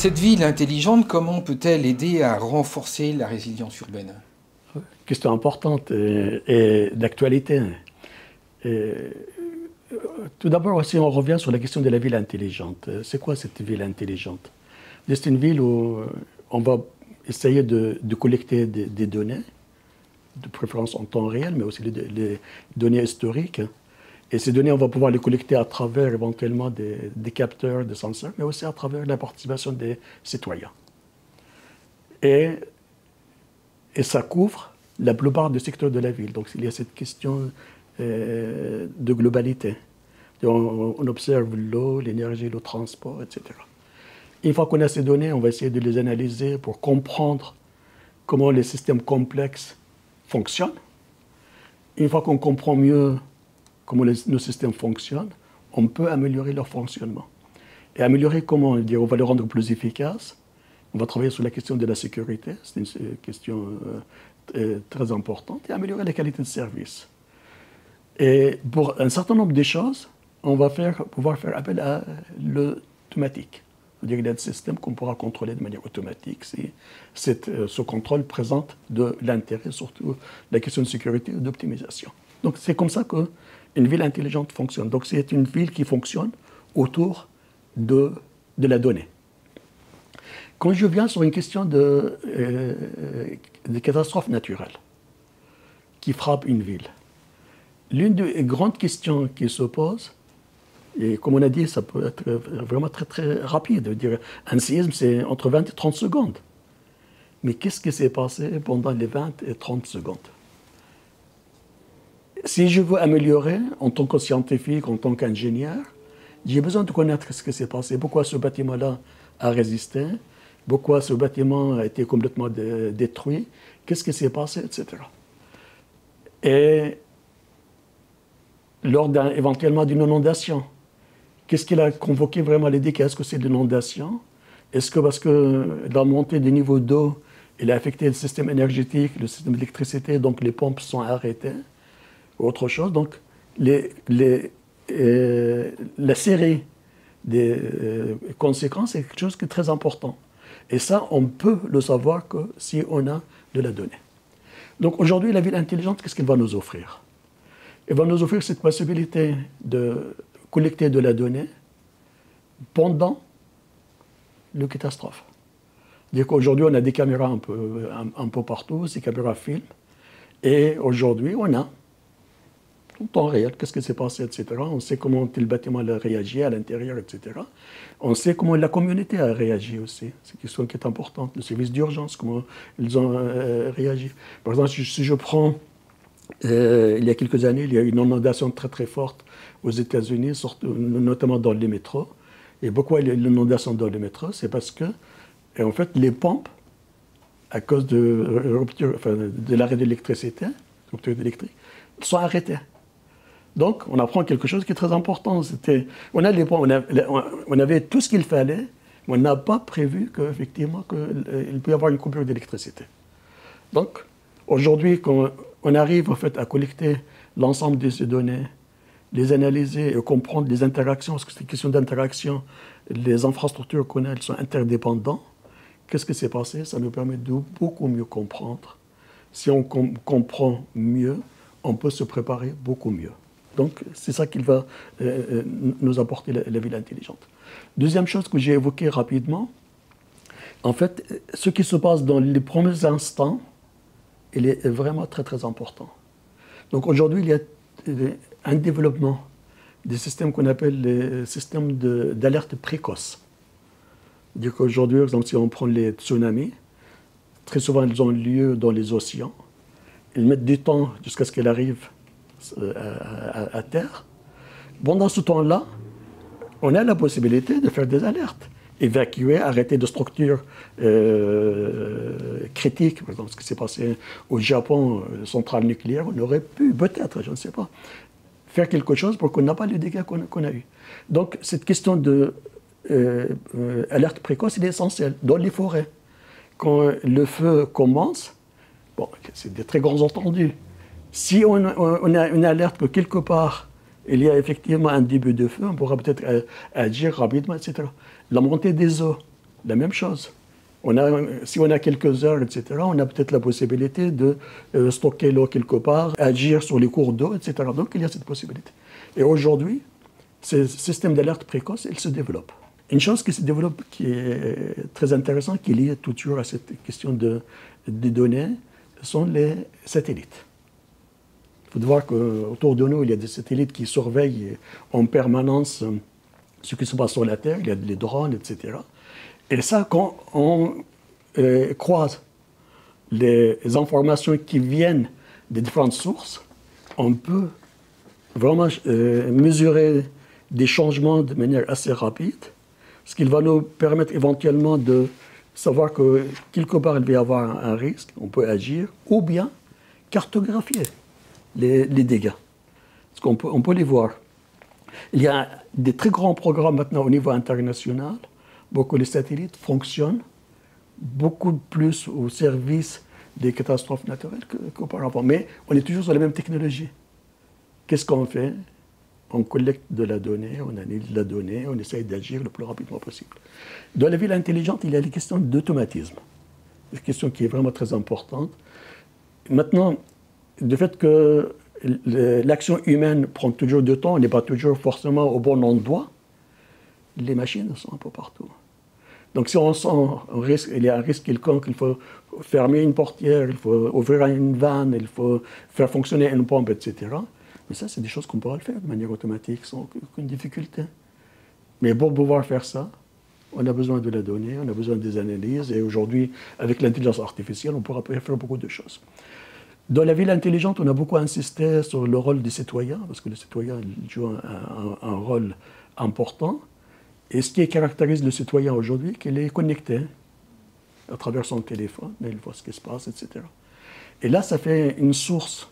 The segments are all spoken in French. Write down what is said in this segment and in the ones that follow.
Cette ville intelligente, comment peut-elle aider à renforcer la résilience urbaine? Question importante et d'actualité. Et, tout d'abord, si on revient sur la question de la ville intelligente, c'est quoi cette ville intelligente? C'est une ville où on va essayer de collecter des données, de préférence en temps réel, mais aussi les données historiques. Et ces données, on va pouvoir les collecter à travers éventuellement des capteurs, des senseurs, mais aussi à travers la participation des citoyens. Et ça couvre la plupart des secteurs de la ville. Donc il y a cette question de globalité. On observe l'eau, l'énergie, le transport, etc. Une fois qu'on a ces données, on va essayer de les analyser pour comprendre comment les systèmes complexes fonctionnent. Une fois qu'on comprend mieux comment nos systèmes fonctionnent, on peut améliorer leur fonctionnement. Et améliorer comment? On va les rendre plus efficaces. On va travailler sur la question de la sécurité, c'est une question très importante, et améliorer la qualité de service. Et pour un certain nombre de choses, on va pouvoir faire appel à l'automatique. C'est-à-dire qu'il y a des systèmes qu'on pourra contrôler de manière automatique si ce contrôle présente de l'intérêt, surtout la question de sécurité et d'optimisation. Donc c'est comme ça qu'une ville intelligente fonctionne. Donc c'est une ville qui fonctionne autour de la donnée. Quand je viens sur une question de catastrophe naturelle qui frappe une ville, l'une des grandes questions qui se pose, et comme on a dit, ça peut être vraiment très très rapide. Dire, un séisme, c'est entre 20 et 30 secondes. Mais qu'est-ce qui s'est passé pendant les 20 et 30 secondes? Si je veux améliorer en tant que scientifique, en tant qu'ingénieur, j'ai besoin de connaître ce qui s'est passé, pourquoi ce bâtiment-là a résisté, pourquoi ce bâtiment a été complètement détruit, qu'est-ce qui s'est passé, etc. Et lors éventuellement d'une inondation, qu'est-ce qui a convoqué vraiment les dégâts? Est-ce que c'est l'inondation? Est-ce que parce que la montée des niveaux d'eau, elle a affecté le système énergétique, le système d'électricité, donc les pompes sont arrêtées? Ou autre chose. Donc, la série des conséquences est quelque chose qui est très important. Et ça, on peut le savoir que si on a de la donnée. Donc aujourd'hui, la ville intelligente, qu'est-ce qu'elle va nous offrir? Elle va nous offrir cette possibilité de collecter de la donnée pendant le catastrophe. C'est-à-dire qu'aujourd'hui, on a des caméras un peu partout, ces caméras filment. Et aujourd'hui, on a en temps réel, qu'est-ce qui s'est passé, etc. On sait comment le bâtiment a réagi à l'intérieur, etc. On sait comment la communauté a réagi aussi. C'est quelque chose qui est important. Le service d'urgence, comment ils ont réagi. Par exemple, si je prends, il y a quelques années, il y a eu une inondation très très forte aux États-Unis, notamment dans les métros. Et pourquoi il y a eu l'inondation dans les métros? C'est parce que, en fait, les pompes, à cause de l'arrêt d'électricité, rupture électrique, sont arrêtées. Donc, on apprend quelque chose qui est très important. On avait tout ce qu'il fallait, mais on n'a pas prévu qu'effectivement, qu'il peut y avoir une coupure d'électricité. Donc, aujourd'hui, quand on arrive en fait, à collecter l'ensemble de ces données, les analyser et comprendre les interactions, parce que c'est une question d'interaction, les infrastructures qu'on a, elles sont interdépendantes. Qu'est-ce qui s'est passé? Ça nous permet de beaucoup mieux comprendre. Si on comprend mieux, on peut se préparer beaucoup mieux. Donc, c'est ça qui va nous apporter la ville intelligente. Deuxième chose que j'ai évoquée rapidement, en fait, ce qui se passe dans les premiers instants, il est vraiment très, très important. Donc, aujourd'hui, il y a un développement des systèmes qu'on appelle les systèmes d'alerte précoce. C'est-à-dire qu'aujourd'hui, par exemple, si on prend les tsunamis, très souvent, ils ont lieu dans les océans. Ils mettent du temps jusqu'à ce qu'elle arrive à terre. Pendant ce temps-là, on a la possibilité de faire des alertes, évacuer, arrêter de structures critiques. Par exemple, ce qui s'est passé au Japon, centrale nucléaire, on aurait pu, peut-être, je ne sais pas, faire quelque chose pour qu'on n'ait pas les dégâts qu'on a eus. Donc, cette question d'alerte précoce, elle est essentielle dans les forêts. Quand le feu commence, bon, c'est des très grands entendus. Si on a une alerte que quelque part, il y a effectivement un début de feu, on pourra peut-être agir rapidement, etc. La montée des eaux, la même chose. Si on a quelques heures, etc., on a peut-être la possibilité de stocker l'eau quelque part, agir sur les cours d'eau, etc. Donc, il y a cette possibilité. Et aujourd'hui, ce système d'alerte précoce, il se développe. Une chose qui se développe, qui est très intéressante, qui est liée toujours à cette question des données, sont les satellites. Il faut voir qu'autour de nous, il y a des satellites qui surveillent en permanence ce qui se passe sur la Terre. Il y a les drones, etc. Et ça, quand on croise les informations qui viennent des différentes sources, on peut vraiment mesurer des changements de manière assez rapide, ce qui va nous permettre éventuellement de savoir que quelque part il va y avoir un risque, on peut agir, ou bien cartographier les dégâts. Parce qu'on peut les voir. Il y a des très grands programmes maintenant au niveau international. Beaucoup les satellites fonctionnent beaucoup plus au service des catastrophes naturelles qu'auparavant. Mais on est toujours sur la même technologie. Qu'est-ce qu'on fait? On collecte de la donnée, on analyse la donnée, on essaye d'agir le plus rapidement possible. Dans la ville intelligente, il y a les questions d'automatisme. Une question qui est vraiment très importante. Maintenant, du fait que l'action humaine prend toujours du temps, on n'est pas toujours forcément au bon endroit, les machines sont un peu partout. Donc si on sent un risque, il y a un risque quelconque, il faut fermer une portière, il faut ouvrir une vanne, il faut faire fonctionner une pompe, etc. Mais ça, c'est des choses qu'on pourra le faire de manière automatique, sans aucune difficulté. Mais pour pouvoir faire ça, on a besoin de la donnée, on a besoin des analyses, et aujourd'hui, avec l'intelligence artificielle, on pourra faire beaucoup de choses. Dans la ville intelligente, on a beaucoup insisté sur le rôle des citoyens, parce que les citoyens jouent un rôle important. Et ce qui caractérise le citoyen aujourd'hui, c'est qu'il est connecté à travers son téléphone, il voit ce qui se passe, etc. Et là, ça fait une source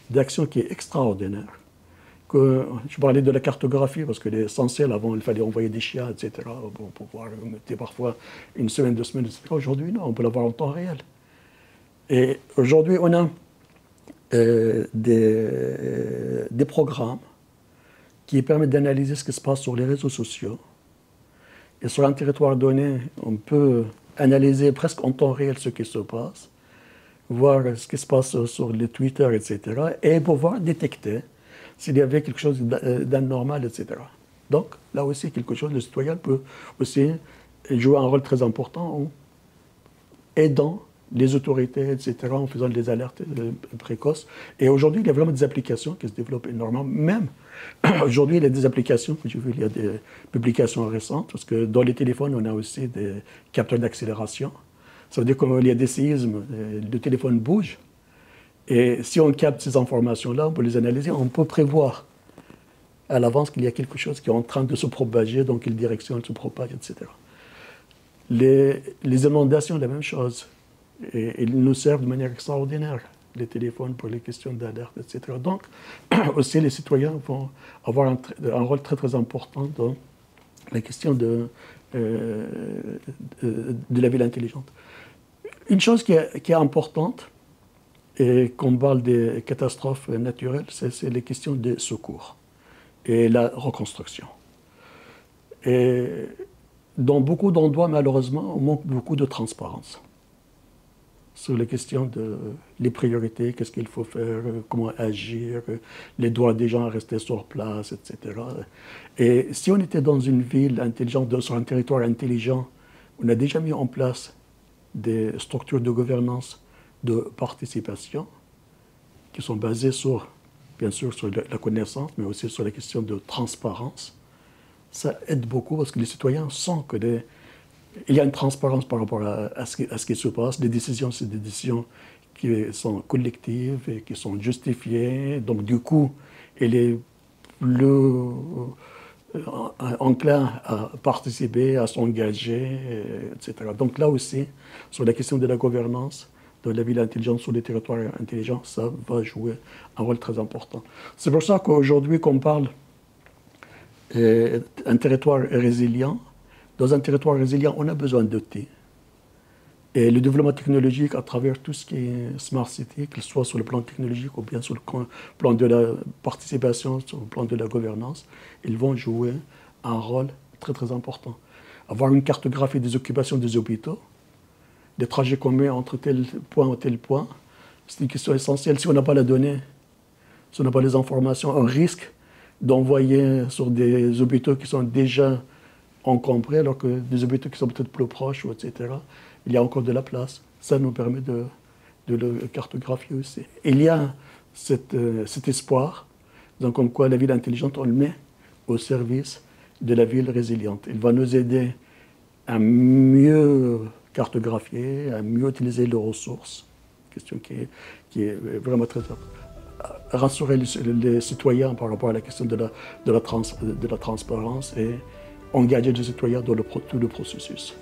d'action qui est extraordinaire. Je parlais de la cartographie, parce que l'essentiel, avant, il fallait envoyer des chiens, etc., pour pouvoir mettre parfois une semaine, 2 semaines, etc. Aujourd'hui, non, on peut l'avoir en temps réel. Et aujourd'hui, on a des programmes qui permettent d'analyser ce qui se passe sur les réseaux sociaux. Et sur un territoire donné, on peut analyser presque en temps réel ce qui se passe, voir ce qui se passe sur les Twitter, etc., et pouvoir détecter s'il y avait quelque chose d'anormal, etc. Donc, là aussi, quelque chose, le citoyen peut aussi jouer un rôle très important en aidant les autorités, etc., en faisant des alertes précoces. Et aujourd'hui, il y a vraiment des applications qui se développent énormément. Même aujourd'hui, il y a des applications, j'ai vu, il y a des publications récentes, parce que dans les téléphones, on a aussi des capteurs d'accélération. Ça veut dire qu'il y a des séismes, le téléphone bouge. Et si on capte ces informations-là, on peut les analyser, on peut prévoir à l'avance qu'il y a quelque chose qui est en train de se propager, dans quelle direction elle se propage, etc. Les inondations, la même chose. Et ils nous servent de manière extraordinaire, les téléphones pour les questions d'alerte, etc. Donc, aussi, les citoyens vont avoir un rôle très, très important dans la question de la ville intelligente. Une chose qui est importante, et quand on parle des catastrophes naturelles, c'est les questions de secours et la reconstruction. Et dans beaucoup d'endroits, malheureusement, on manque beaucoup de transparence sur les questions les priorités, qu'est-ce qu'il faut faire, comment agir, les droits des gens à rester sur place, etc. Et si on était dans une ville intelligente, sur un territoire intelligent, on a déjà mis en place des structures de gouvernance, de participation, qui sont basées sur, bien sûr, sur la connaissance, mais aussi sur la question de transparence. Ça aide beaucoup parce que les citoyens sentent qu'il y a une transparence par rapport à ce qui se passe. Les décisions, c'est des décisions qui sont collectives et qui sont justifiées. Donc, du coup, il est plus enclin à participer, à s'engager, etc. Donc, là aussi, sur la question de la gouvernance, de la ville intelligente sur les territoires intelligents, ça va jouer un rôle très important. C'est pour ça qu'aujourd'hui, qu'on parle d'un territoire résilient, dans un territoire résilient, on a besoin d'outils. Et le développement technologique à travers tout ce qui est Smart City, qu'il soit sur le plan technologique ou bien sur le plan de la participation, sur le plan de la gouvernance, ils vont jouer un rôle très très important. avoir une cartographie des occupations des hôpitaux, des trajets communs entre tel point et tel point. C'est une question essentielle. Si on n'a pas la donnée, si on n'a pas les informations, on risque d'envoyer sur des hôpitaux qui sont déjà encombrés, alors que des hôpitaux qui sont peut-être plus proches, etc., il y a encore de la place. Ça nous permet de le cartographier aussi. Il y a cet espoir, donc comme quoi la ville intelligente, on le met au service de la ville résiliente. Il va nous aider à mieux cartographier, à mieux utiliser les ressources, question qui est vraiment très importante. Rassurer les citoyens par rapport à la question de la transparence et engager les citoyens dans tout le processus.